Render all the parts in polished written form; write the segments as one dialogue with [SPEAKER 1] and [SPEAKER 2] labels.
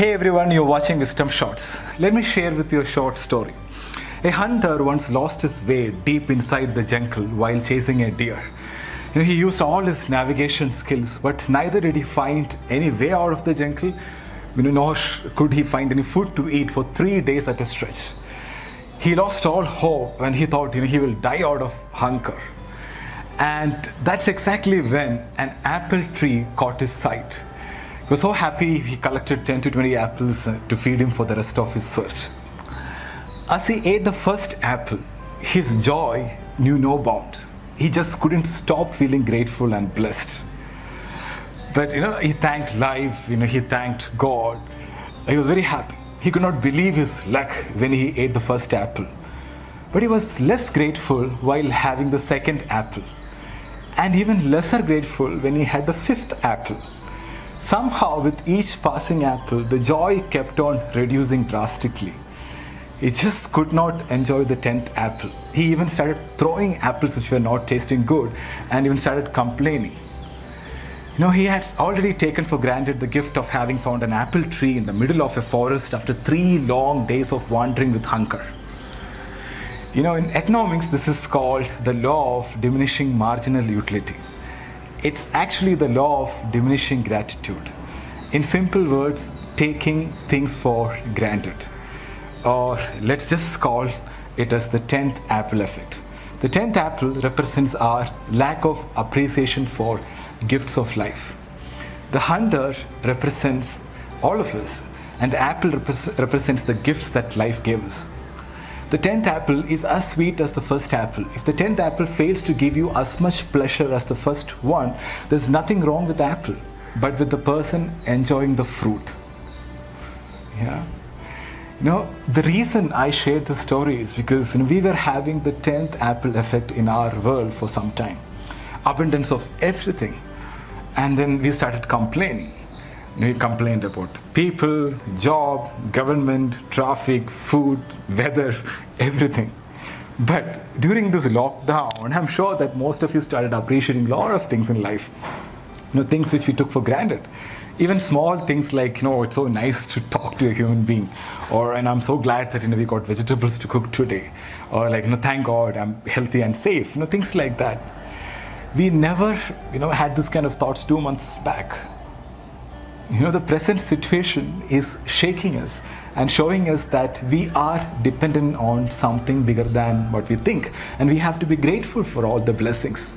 [SPEAKER 1] Hey everyone, you're watching Wisdom Shots. Let me share with you a short story. A hunter once lost his way deep inside the jungle while chasing a deer. He used all his navigation skills, but neither did he find any way out of the jungle, nor could he find any food to eat for 3 days at a stretch. He lost all hope when he thought he will die out of hunger. And that's exactly when an apple tree caught his sight. He was so happy he collected 10 to 20 apples to feed him for the rest of his search. As he ate the first apple, his joy knew no bounds. He just couldn't stop feeling grateful and blessed. But he thanked life, he thanked God. He was very happy. He could not believe his luck when he ate the first apple. But he was less grateful while having the second apple. And even lesser grateful when he had the fifth apple. Somehow, with each passing apple, the joy kept on reducing drastically. He just could not enjoy the 10th apple. He even started throwing apples which were not tasting good and even started complaining. He had already taken for granted the gift of having found an apple tree in the middle of a forest after 3 long days of wandering with hunger. In economics, this is called the law of diminishing marginal utility. It's actually the law of diminishing gratitude. In simple words, taking things for granted. Or let's just call it as the 10th apple effect. The 10th apple represents our lack of appreciation for gifts of life. The hunter represents all of us, and the apple represents the gifts that life gave us. The 10th apple is as sweet as the first apple. If the 10th apple fails to give you as much pleasure as the first one, there's nothing wrong with the apple, but with the person enjoying the fruit. Yeah. The reason I shared this story is because we were having the 10th apple effect in our world for some time. Abundance of everything. And then we started complaining. We complained about people, job, government, traffic, food, weather, everything. But during this lockdown, I'm sure that most of you started appreciating a lot of things in life. Things which we took for granted. Even small things like, it's so nice to talk to a human being. And I'm so glad that, we got vegetables to cook today. Or thank God I'm healthy and safe. Things like that. We never, had this kind of thoughts 2 months back. The present situation is shaking us and showing us that we are dependent on something bigger than what we think. And we have to be grateful for all the blessings.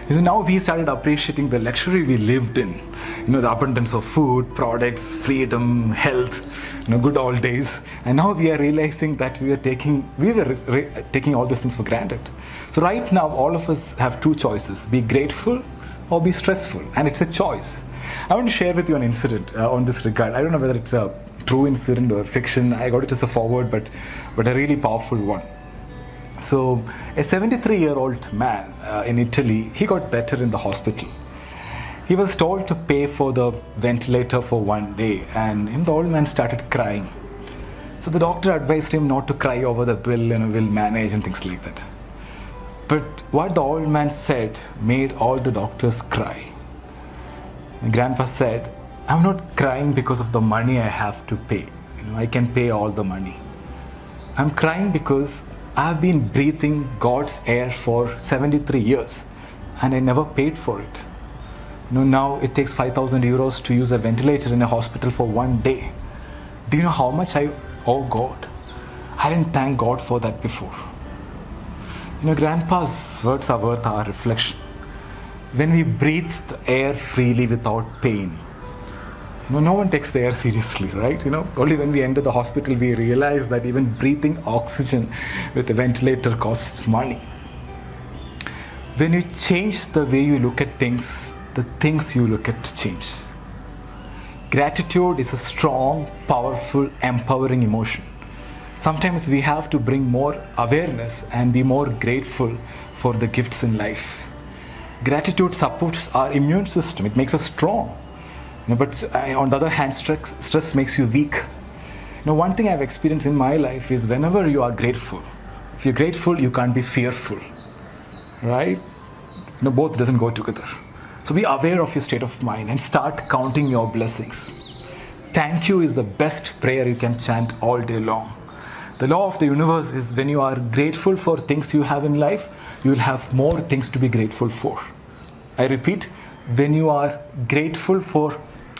[SPEAKER 1] Now we started appreciating the luxury we lived in. The abundance of food, products, freedom, health, good old days. And now we are realizing that we were taking all these things for granted. So right now, all of us have 2 choices: be grateful or be stressful. And it's a choice. I want to share with you an incident on this regard. I don't know whether it's a true incident or fiction. I got it as a forward, but a really powerful one. So, a 73-year-old man in Italy, he got better in the hospital. He was told to pay for the ventilator for 1 day, and the old man started crying. So the doctor advised him not to cry over the bill, we'll manage and things like that. But what the old man said made all the doctors cry. And Grandpa said, I'm not crying because of the money I have to pay. I can pay all the money. I'm crying because I've been breathing God's air for 73 years and I never paid for it. Now it takes 5,000 euros to use a ventilator in a hospital for 1 day. Do you know how much I owe God? I didn't thank God for that before. Grandpa's words are worth our reflection. When we breathe the air freely without pain, no one takes the air seriously, right? Only when we enter the hospital, we realize that even breathing oxygen with a ventilator costs money. When you change the way you look at things, the things you look at change. Gratitude is a strong, powerful, empowering emotion. Sometimes we have to bring more awareness and be more grateful for the gifts in life. Gratitude supports our immune system. It makes us strong. But on the other hand, stress makes you weak. One thing I've experienced in my life is whenever you are grateful, if you're grateful, you can't be fearful, right? Both doesn't go together. So be aware of your state of mind and start counting your blessings. thank you is the best prayer you can chant all day long. The law of the universe is when you are grateful for things you have in life, you will have more things to be grateful for. I repeat, when you are grateful for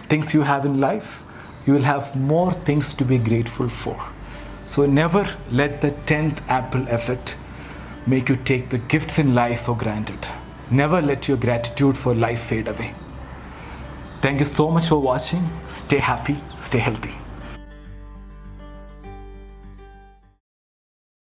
[SPEAKER 1] things you have in life, you will have more things to be grateful for. So never let the 10th apple effect make you take the gifts in life for granted. Never let your gratitude for life fade away. Thank you so much for watching. Stay happy, stay healthy.